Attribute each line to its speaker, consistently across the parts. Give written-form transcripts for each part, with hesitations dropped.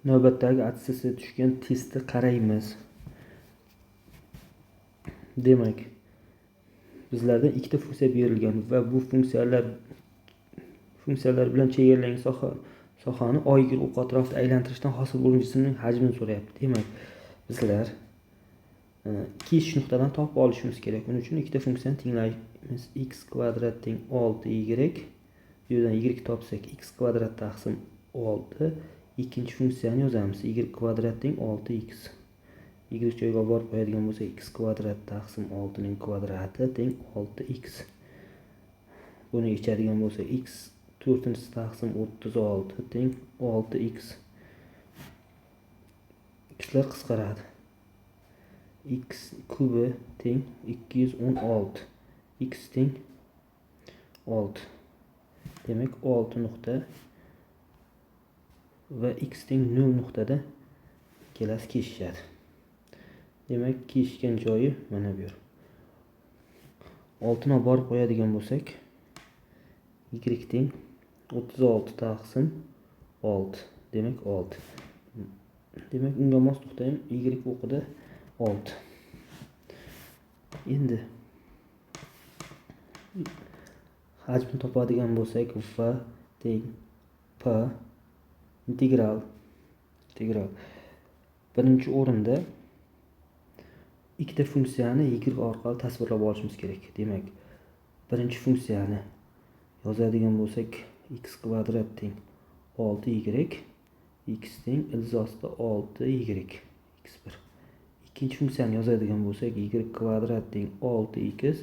Speaker 1: navbatdagi attestatsiya tushgan testni qaraymiz. Demak, bizlardan ikkita funksiya berilgan va bu funksiyalar bilan chegaralangan sohani oygir o'q atrofida aylantirishdan hosil bo'lgan jismning hajmini so'rayapti. Demak, bizlar kesish nuqtadan topib olishimiz kerak. Buning uchun ikkita funksiyani tenglaymiz. X kvadrat teng 6y. Bu yerdan y topsak x kvadrat taqsim 6. Ikkinchi funksiyani yozamiz. Y kvadrat teng 6x. Y joyga borib qo'yadigan bo'lsak, x kvadrat taqsim 6 ning kvadrati teng 6x. Buni yechadigan bo'lsak, x 4 taqsim 36 teng 6x. Xlar qisqaradi. X kubi teng 216. X teng 6. Demak, 6 nuqta va x teng 0 nuqtada kelasi kesishadi. Demak, kesishgan joyi mana bu yer. 6 ni borib qo'yadigan bo'lsak, y teng 36 taqsim 6. Demak, 6. Demak, unga mos nuqta ham y o'qida 6. Endi hajmni topadigan bo'lsak, v teng p integral. Birinchi o'rinda ikkita funksiyani y orqali tasvirlab olishimiz kerak. Demak, birinchi funksiyani yozadigan bo'lsak, x kvadrat teng 6y, x teng ilzosida 6y, x1. Ikkinchi funksiyani yozadigan bo'lsak, y kvadrat teng 6x,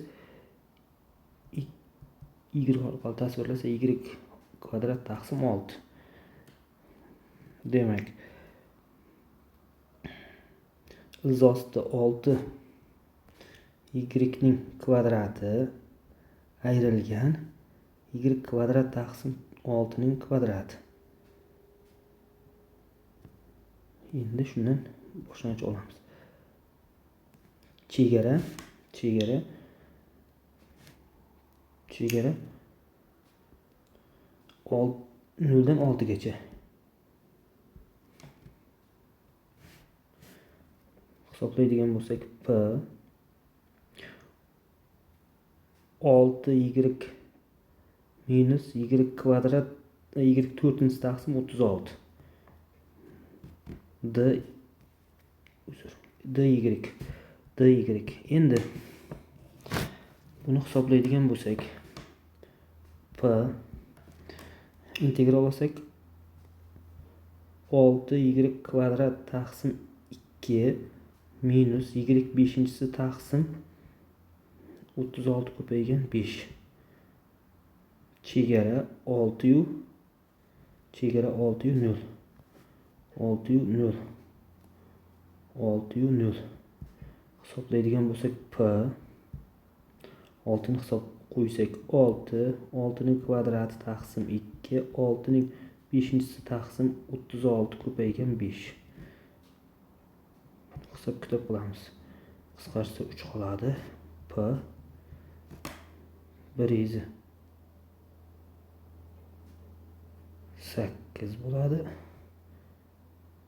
Speaker 1: y orqali tasvirlasa y kvadrat taqsim 6. Demak, ilzosida 6 y ning kvadrati ayrilgan y kvadrat taqsim 6 ning kvadrati. Endi shundan boshlang'ich olamiz. Chegara 0 dan 6 gacha. Hisoblaydigan bo'lsak, p 6y minus y kvadrat y 4 taqsim 36 dy. Endi buni hisoblaydigan bo'lsak, p integral olsak 6y kvadrat taqsim 2 minus y 5 taqsim 36 ko'paygan 5. Chegara 6 yu 0. 6 yu 0. Hisoblaydigan bo'lsak, p 6 ni hisob qo'ysak 6 ning kvadrati taqsim 2, 6 ning 5 taqsim 36 ko'paygan 5. Hisob kitob qilamiz. Qisqarsa 3 qoladi. P 108 bo'ladi.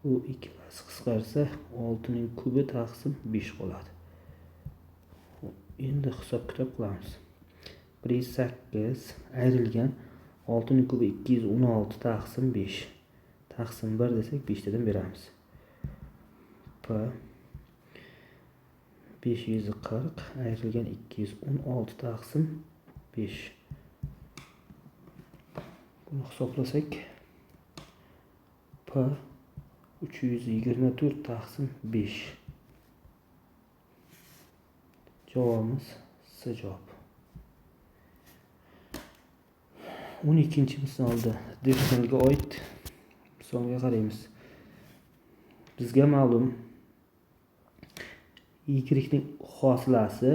Speaker 1: Bu ikkalasi qisqarsa 6 ning kubi taqsim 5 qoladi. Endi hisob kitob qilamiz. 108 ayrilgan 6 ning kubi 216 taqsim 5. Taqsim 1 desak 5 tadan beramiz. P 540 ayrilgan 216 taqsim 5. Buni hisoblasak, p 324 taqsim 5. Javobimiz C javob. 12-misolda differensialga oid misolga qaraymiz. Bizga ma'lum y ning hosilasi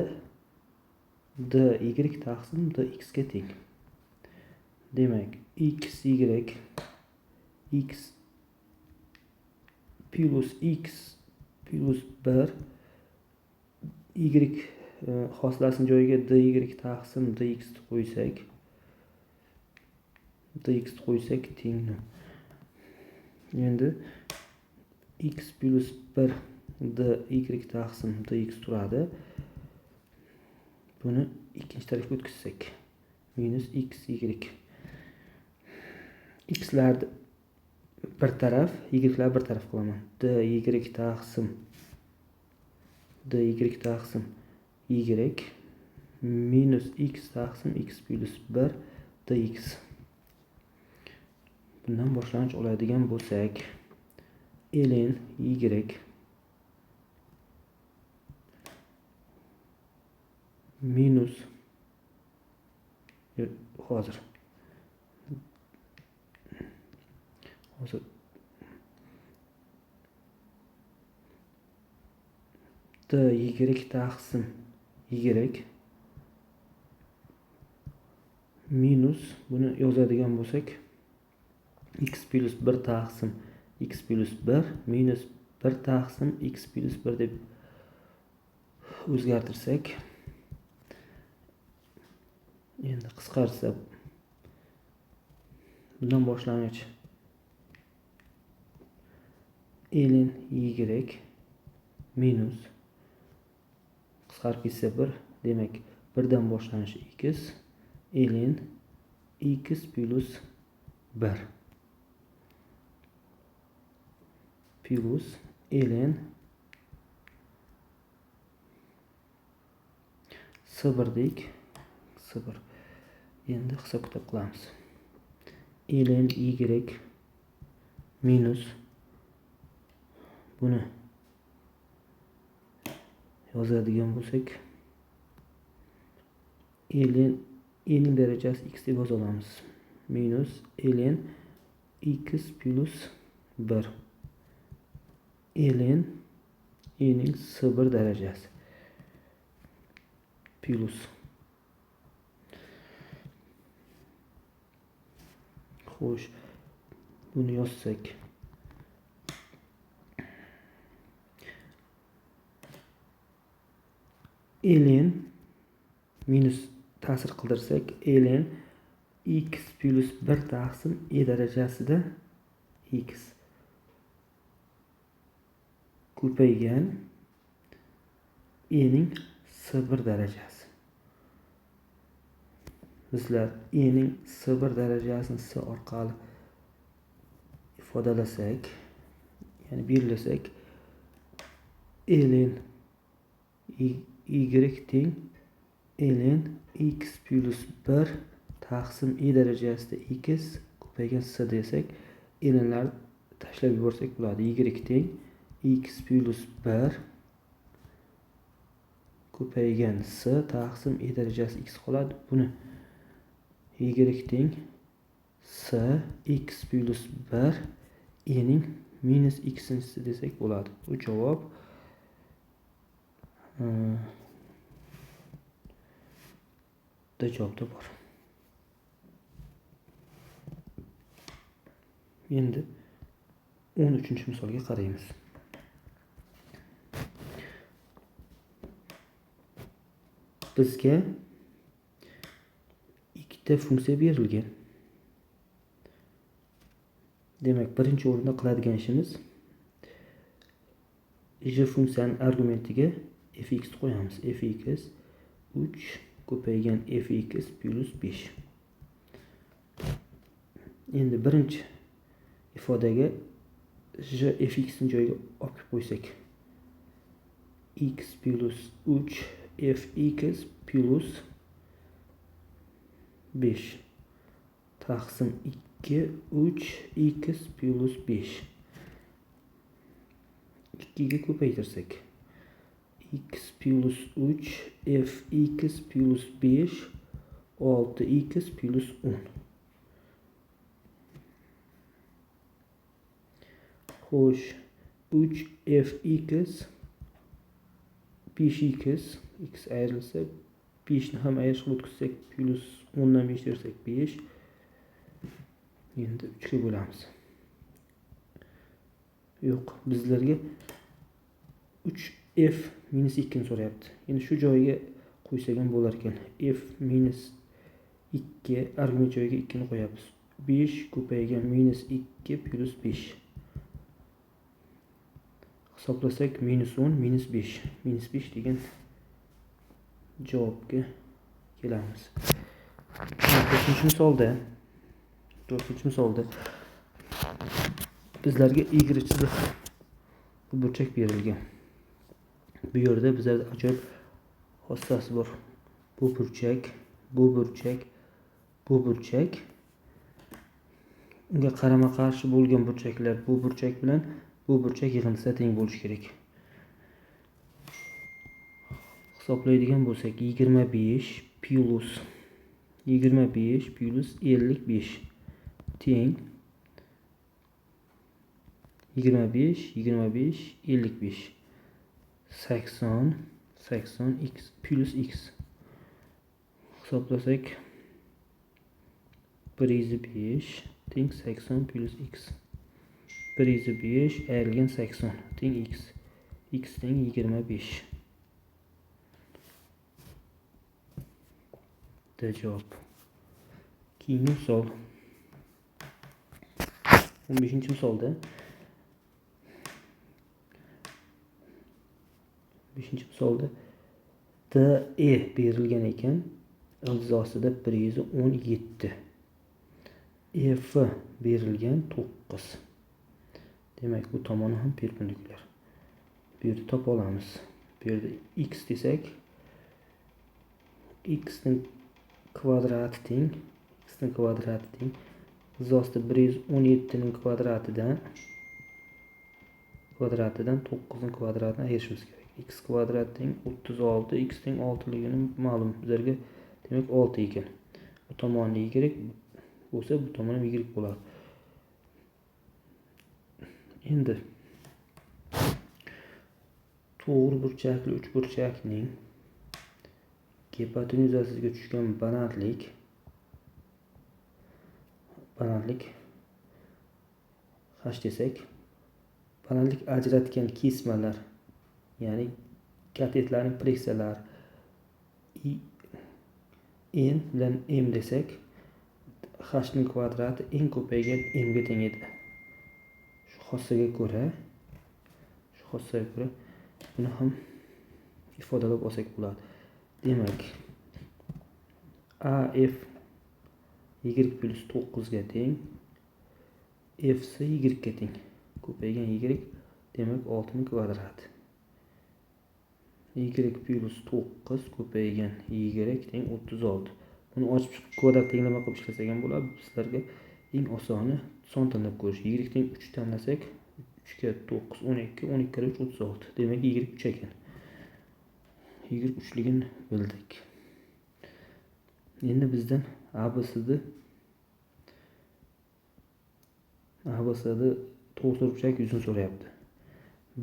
Speaker 1: dy taqsim dx ga teng. Demak, x plus 1 y hosilasining joyiga dy taqsim dx qo'ysak teng. Endi x plus 1 dy taqsim dx turadi. Buni ikkinchi tarafga o'tkazsak minus x y. X larni bir taraf, y'lar bir taraf qilaman. dy taqsim y minus x taqsim x plus 1 dx. Bundan boshlang'ich oladigan bo'lsak, ln y minus hozir dy taqsim y minus buni yozadigan bo'lsak x plus 1 taqsim x plus 1 minus 1 taqsim x plus 1 deb o'zgartirsak, endi qisqarsa bundan boshlang'ich ln y minus qisqarib ketsa 1, demak 1 dan boshlanish x ln x plus 1 plus ln s1 s1. Endi hisob-kitob qilamiz. ln y minus buni yozadigan bo'lsak, ln ning darajasi x deb yoza olamiz. Minus ln x plus 1 ln ning s1 darajasi plus xo'sh, buni yozsak ln minus ta'sir qildirsak ln x plus 1 taqsim darajasida x ko'paygan ning s1 darajasi. Bizlar ning s1 darajasini s orqali ifodalasak, ya'ni belgilasak, ln y teng ln x plus 1 taqsim darajasida x ko'paygan s desak, lnlarni tashlab yuborsak bo'ladi. Y teng x plus 1 ko'paygan s taqsim darajasi x qoladi. Buni y teng s x plus 1 ning minus x'inchisi desak bo'ladi. Bu javob javobda bor. Endi 13-misolga qaraymiz. Bizga ikkita funksiya berilgan. Demak, birinchi o'rinda qiladigan ishimiz j funksiyaning argumentiga fx qo'yamiz. Fx 3 ko'paygan fx plus 5. Endi birinchi ifodaga j fx ning joyiga olib qo'ysak, x plus 3 fx plus 5 taqsim 2 3 x plus 5. 2 ga ko'paytirsak x plus 3 fx plus 5 6x plus 10. Xo'sh, 3fx 5x x ayrilsa 5 ni ham ayirish qilib o'tkazsak plus 10 dan 5 tersak 5. Endi 3 ga bo'lamiz. Yo'q, bizlarga 3f minus 2 ni so'rayapti. Endi shu joyiga qo'ysak ham bo'lar ekan. F minus 2 argument joyiga 2 ni qo'yamiz. 5 ko'paygan minus 2 plus 5. hisoblasak -10 -5. -5 degan javobga kelamiz. 4-misolda bizlarga y chiziq bu burchak berilgan. Bu yerda bizlarda ajoyib xossasi bor. Bu burchak unga qarama-qarshi bo'lgan burchaklar bu burchak bilan bu burchak yig'indisida teng bo'lishi kerak. Hisoblaydigan bo'lsak 25 plus 55 teng 25 55 80 x plus x hisoblasak 1/5 teng 80 plus x 1/5 ayrilgan 80 teng x x teng 25. Javob. Keyingi misol 15-misolda 15-misolda DE berilgan ekan, ilzosida 117. EF berilgan 9. Demak, bu tomoni ham perpendikulyar. Bu yerda topa olamiz. Bu yerda x desak, x ning kvadrati teng ilzosida 117 ning kvadratidan 9 ning kvadratini ayirishimiz kerak. X kvadrat teng 36, x teng 6 ligini ma'lum bizlarga. Demak 6 ekan. Bu tomonni y bo'lsa, bu tomon ham y bo'ladi. Endi to'g'ri burchakli uchburchakning gipotenuzasiga tushgan balandlik h desak, balandlik ajratgan kesmalar, ya'ni katetlarning pressiyalari n bilan m desak, h ning kvadrati eng ko'paygan m ga teng edi. Shu xossaga ko'ra buni ham ifodalab olsak bo'ladi. Demak, AF y plus 9 ga teng, FC y ga teng. Ko'paygan y demak 6 ning kvadrati. Y plus 9 ko'paygan y teng 36. Buni ochib chiqib kvadrat tenglama qilib ishlasak ham bo'ladi. Sizlarga eng osoni son tanlab ko'rish. Y teng 3 tanlasak 3 ga 9 12, 12 kare 3 36. Demak y 3 ekan. Y 3ligini bildik. Endi bizdan ABC'da to'g'ri burchak yuzini so'rayapti.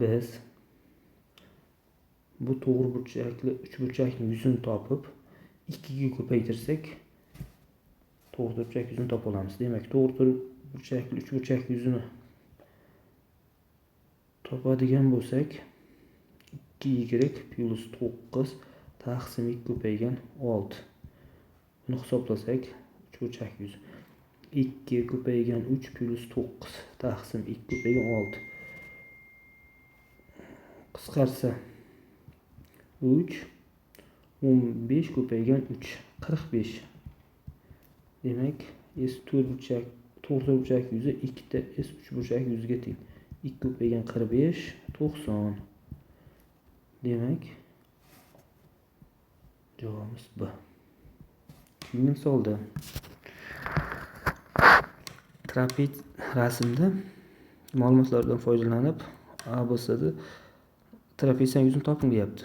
Speaker 1: Biz bu to'g'ri burchakli uchburchakning yuzini topib 2 ga ko'paytirsak to'g'ri burchak yuzini topa olamiz. Demak, to'g'ri burchakli uchburchak yuzini topadigan bo'lsak 2y plus 9 taqsim 2 ko'paygan 6. Buni hisoblasak uchburchak yuzi 2 ko'paygan 3 plus 9 taqsim 2 ko'paygan 6. Qisqarsa 3 15 ko'paygan 3 45. Demak, S to'g'ri burchak yuzi 2 ta S uchburchak yuziga teng. 2 ko'paygan 45 90. Demak, javobimiz B. Keyingi misolda trapez rasmda ma'lumotlardan foydalanib ABC'da trapezning yuzini toping deyapti.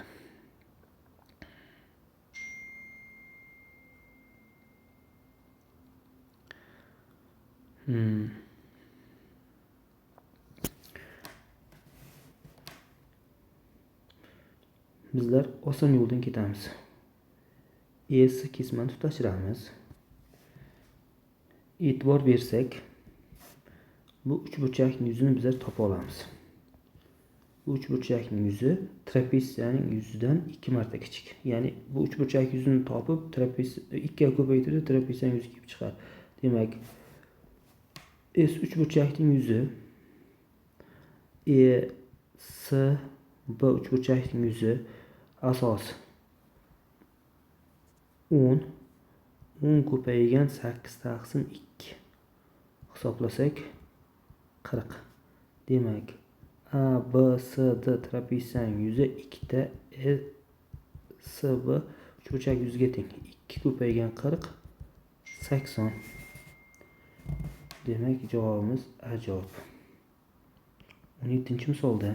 Speaker 1: Bizlar oson yo'ldan ketamiz. S kesmani tutashtiramiz. E'tibor bersak, bu uchburchakning yuzini bizlar topa olamiz. Bu uchburchakning yuzi trapeziyaning yuzidan 2 marta kichik. Ya'ni bu uchburchak yuzini topib, trapez 2 ga ko'paytirib, trapeziyaning yuzi kelib chiqadi. Demak, S uchburchakning yuzi S B uchburchakning yuzi asosi 10 ko'paygan 8 taqsim 2 hisoblasak 40. Demak, A, B, C, D trapetsiyasining yuzi 2 ta S, B uchburchak yuziga teng. 2 ko'paygan 40 80. Demak, javobimiz A javob. 17-misolda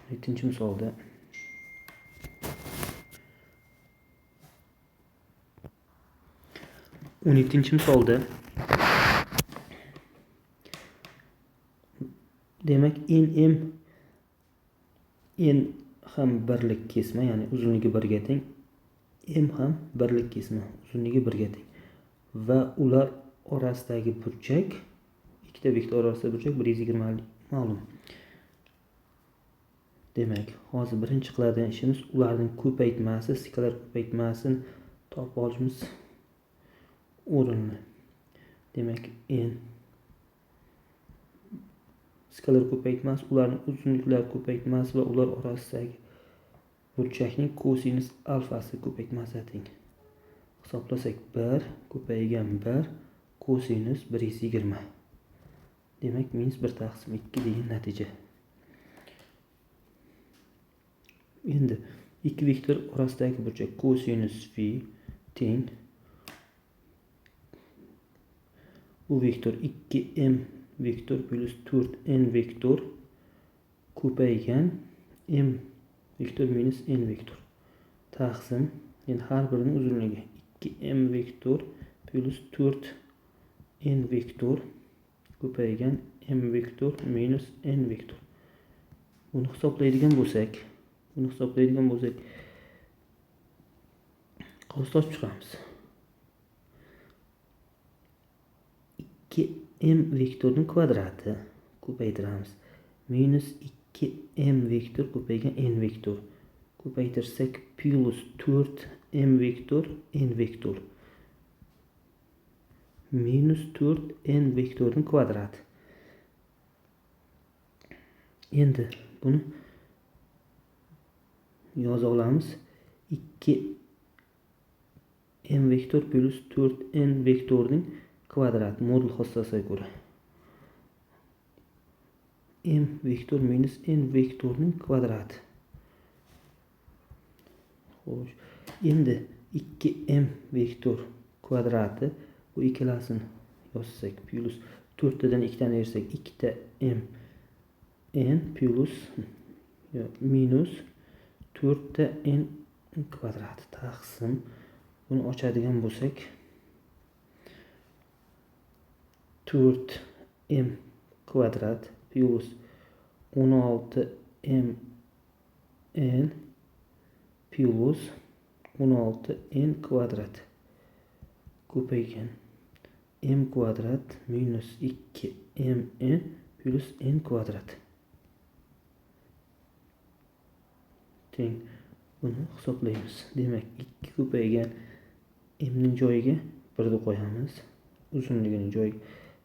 Speaker 1: 17-misolda 17-misolda demak n ham birlik kesma, ya'ni uzunligi 1 ga teng, m ham birlik kesma, uzunligi 1 ga teng va ular orasidagi burchak, ikkita vektor orasidagi burchak 120 ma'lum. Demak, hozir birinchi qiladigan ishimiz ularning ko'paytmasi, skalar ko'paytmasini topib olishimiz o'rinli. Demak, n skalar ko'paytmasi, ularning uzunliklari ko'paytmasi va ular orasidagi burchakning kosinus alfasi ko'paytmasiga teng. Hisoblasak 1 ko'paygan 1 kosinus 120. Demak, minus 1 taqsim 2 degan natija. Endi ikki vektor orasidagi burchak kosinus phi teng bu vektor 2m vektor plus 4n vektor ko'paygan m vektor minus n vektor taqsim, endi har birining uzunligi 2m vektor plus 4n vektor ko'paygan m vektor minus n vektor. Buni hisoblaydigan bo'lsak qo'lstoch chiqamiz. 2m vektorning kvadrati ko'paytiramiz. Minus 2m vektor ko'paygan n vektor. Ko'paytirsak plus 4m vektor n vektor. Minus 4n vektorning kvadrati. Endi buni yoza olamiz. 2m vektor plus 4n vektorning kvadrat modul xossasiga ko'ra. M vektor minus n vektorning kvadrati. Xo'sh, endi 2m vektor kvadrati bu ikkalasini yozsak plus 4 tadan 2 tani ayirsak 2 ta m n plus minus 4 ta n kvadrati taqsim, buni ochadigan bo'lsak 4m kvadrat plus 16m n plus 16n kvadrat ko'paygan m kvadrat minus 2mn plus n kvadrat teng. Buni hisoblaymiz. Demak, 2 ko'paygan m ning joyiga 1 ni qo'yamiz. Uzunligining joyiga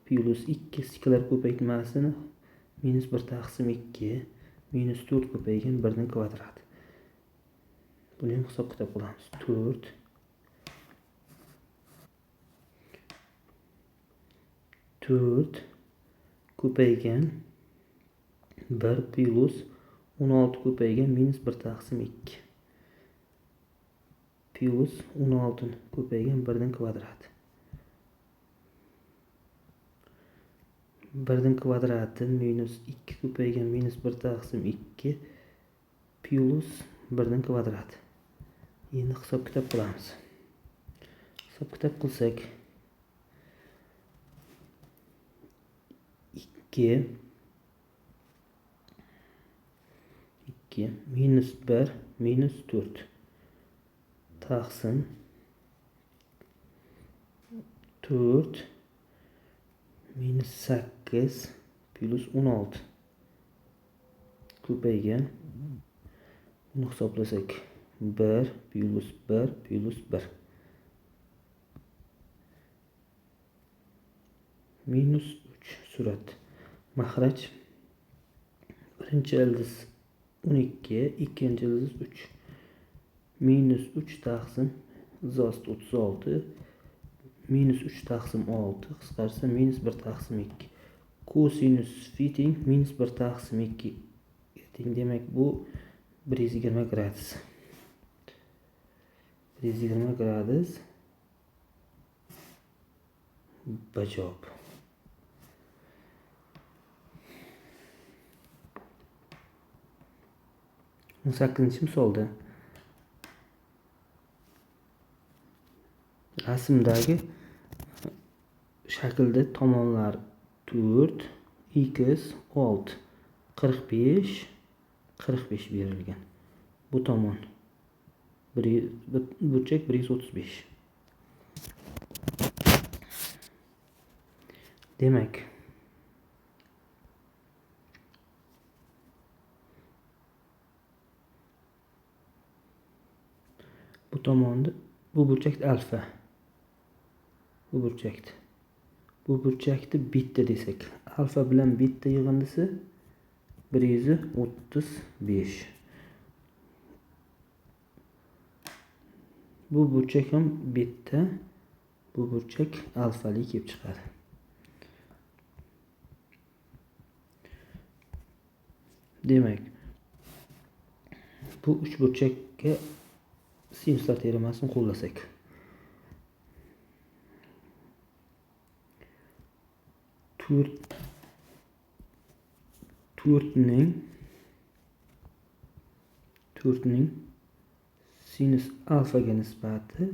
Speaker 1: plus 2 skalar ko'paytmasini minus 1 taqsim 2 minus 4 ko'paygan 1 ning kvadrati. Buni ham hisob kitob qilamiz. 4 ko'paygan 1 plus 16 ko'paygan minus 1 taqsim 2 plus 16 ko'paygan 1 ning kvadrati. 1 ning kvadrati minus 2 ko'paygan minus 1 taqsim 2 plus 1 ning kvadrati. Endi hisob kitob qilamiz. Hisob kitob qilsak 2 minus 1 minus 4 taqsim 4 minus 8 plus 16 ko'paygan, buni hisoblasak 1 plus 1 plus 1 minus 3 surat. Maxraj birinchi ildiz 12, ikkinchi ildiz 3. Minus 3 taqsim izost 36. Minus 3 taqsim 6 qisqarsa minus 1 taqsim 2. Kosinus phi teng minus 1 taqsim 2 teng. Demak bu 120 gradus. 120 gradus B javob. 18-misolda rasmdagi shaklda tomonlar 4, x 6, 45 berilgan. Bu tomon burchak 135. Demak, bu tomonda bu burchak alfa. Bu burchakni bitta desak, alfa bilan bitta yig'indisi 135. Bu burchak ham bitta, bu burchak alfali kelib chiqadi. Demak, bu uch burchakka sinuslar teoremasini qo'llasak, to'rtning sinus alfaga nisbati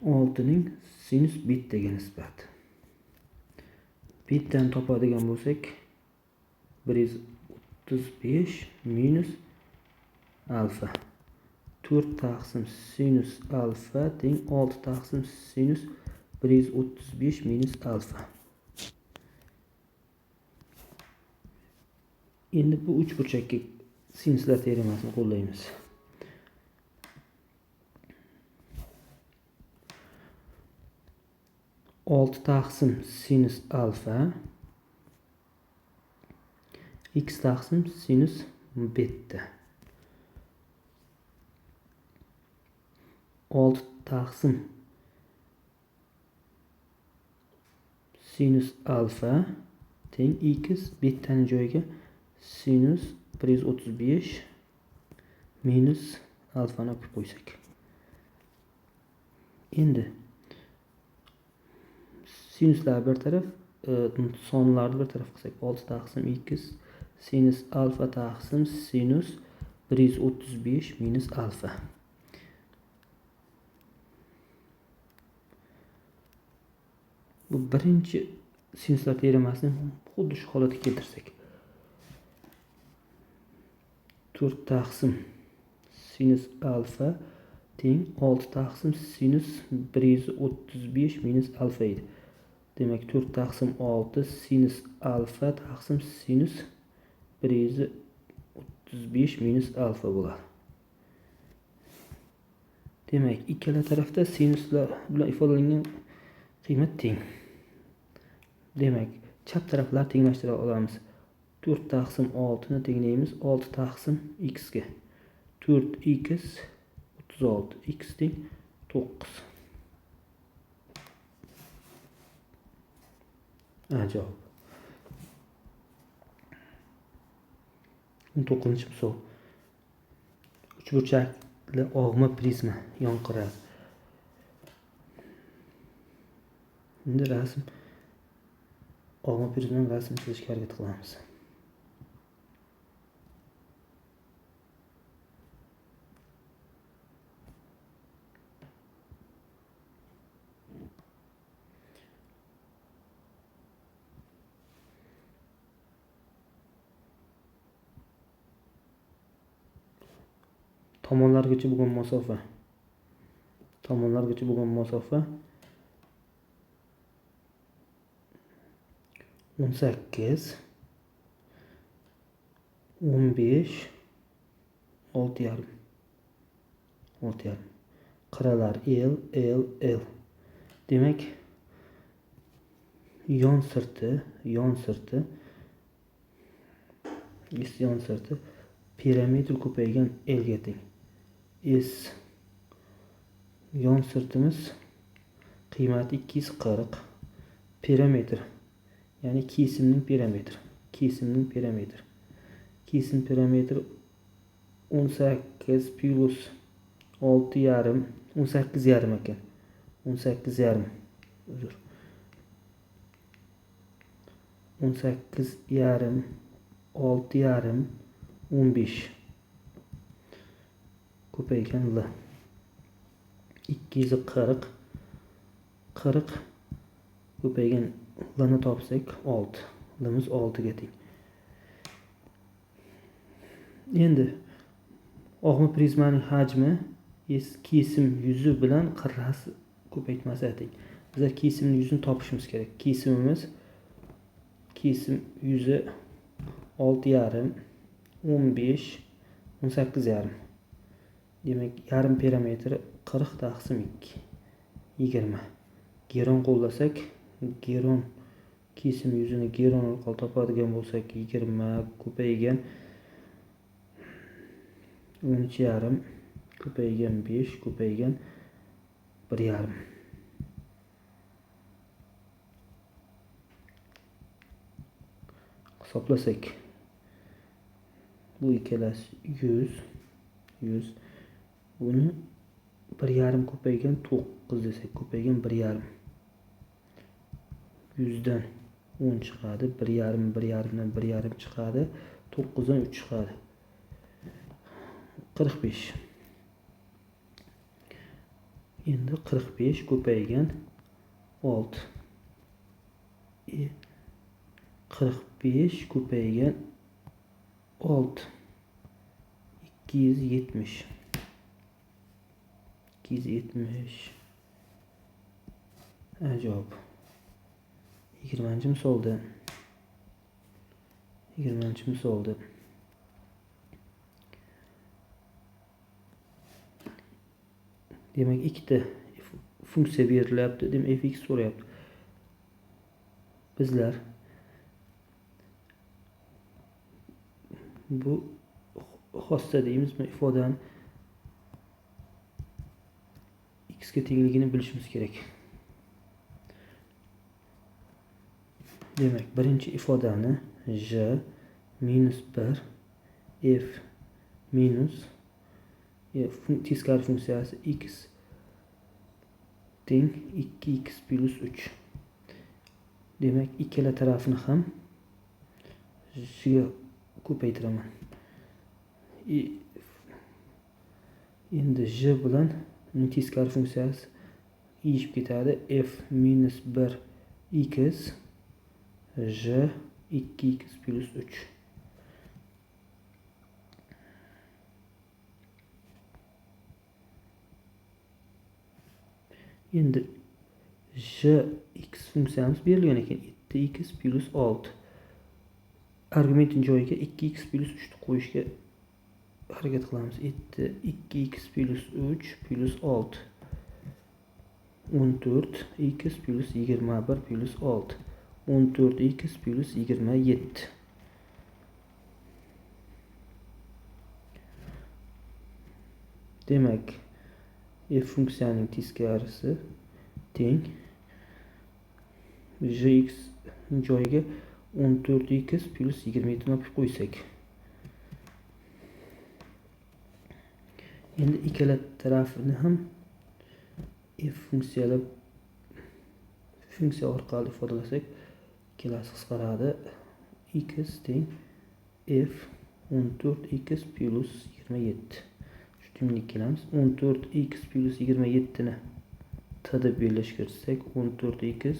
Speaker 1: 6ning sinus bettaga nisbati. Bettani topadigan bo'lsak 135 minus alfa. 4 taqsim sinus alfa teng 6 taqsim sinus 135 minus alfa. Endi bu uch burchakka sinuslar teoremasini qo'llaymiz. Olti taqsim sinus alfa x taqsim sinus beta. 6 taqsim sinus alfa teng x betani joyiga sinus 135 minus alfani olib qo'ysak. Endi sinuslar bir taraf, sonlarni bir taraf qilsak, 6 taqsim x sinus alfa taqsim sinus 135 minus alfa. Bu birinchi sinuslar teoremasini xuddi shu holatga keltirsak, 4 taqsim sinus alfa teng 6 taqsim sinus 135 minus alfa edi. Demak, 4 taqsim 6 sinus alfa taqsim sinus 135 minus alfa bo'ladi. Demak, ikkala tarafda sinuslar bilan ifodalangan qiymat teng. Demak, chap taraflarni tenglashtira olamiz. 4 taqsim 6 ni tenglaymiz 6 taqsim x ga. 4x 36, x teng 9. Javob. 19-misol. Uchburchakli og'ma prizma yonqiradi. Endi og'ma prizmani rasm chizishga harakat qilamiz. Tomonlargacha bo'lgan masofa 18, 15, 6,5. Qiralar L. Demak, yon sirti S yon sirti perimetr ko'paygan L ga teng. S yon sirtimiz qiymati 240 perimetr, ya'ni kesimning perimetri. Kesim perimetri 18 plus 6,5 18,5 ekan. 18,5 uzr. 18,5 6,5 15 ko'paygan L. 240 40 ko'paygan L'ni topsak 6. L'imiz 6 ga teng. Endi og'ma prizmaning hajmi kesim yuzi bilan qirrasi ko'paytmasi teng. Biz kesim yuzini topishimiz kerak. Kesim yuzi 6,5 15 18,5. Demak, yarim perimetri 40 taqsim 2 20. Geron qo'llasak, geron kesim yuzini geron orqali topadigan bo'lsak 20 ko'paygan 13,5 ko'paygan 5 ko'paygan 1,5. Hisoblasak, bu ikkalasi 100 buni 1,5 ko'paygan 9 desak, ko'paygan 1,5. 100 dan 10 chiqadi, 1,5 dan 1,5 chiqadi, 9 dan 3 chiqadi. 45. Endi 45 ko'paygan 6. 45 ko'paygan 6 270. 270. Ajoyib. 20-misolda demak, ikkita funksiya berilyapti. Demak, fx so'rayapti. Bizlar bu xossa deymizmi, ifodani x ga tengligini bilishimiz kerak. Demak, birinchi ifodani j minus 1 f minus teskari funksiyasi x teng 2x plus 3. Demak, ikkala tarafini ham j ga ko'paytiraman. Endi j bilan uning teskari funksiyasi yeyishib ketadi. F minus 1 x j 2x plus 3. Endi j x funksiyamiz berilgan ekan. 7x plus 6. Argumentin joyiga 2x plus 3 ni qo'yishga harakat qilamiz. 2x plus 3 plus 6. 14x plus 21 plus 6. 14x plus 27. Demak, f funksiyaning teskarisi teng jx joyiga 14x plus 27 ni olib qo'ysak. Endi ikkala tarafini ham f funksiya orqali ifodalasak, ikkalasi qisqaradi. X teng f 14x plus 27. Shu tenglik kelamiz. 14x plus 27 ni t deb birlashtirsak, 14x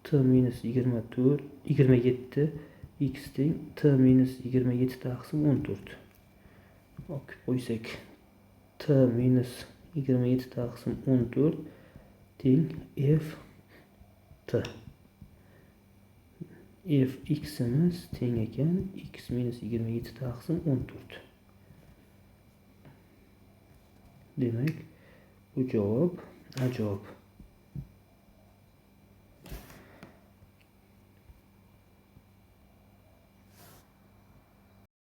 Speaker 1: t minus 27 x teng t minus 27 taqsim 14. Olib qo'ysak, t minus 27 taqsim 14 teng f t. F x'imiz teng ekan x minus 27 taqsim 14. Demak, bu javob ajoyib.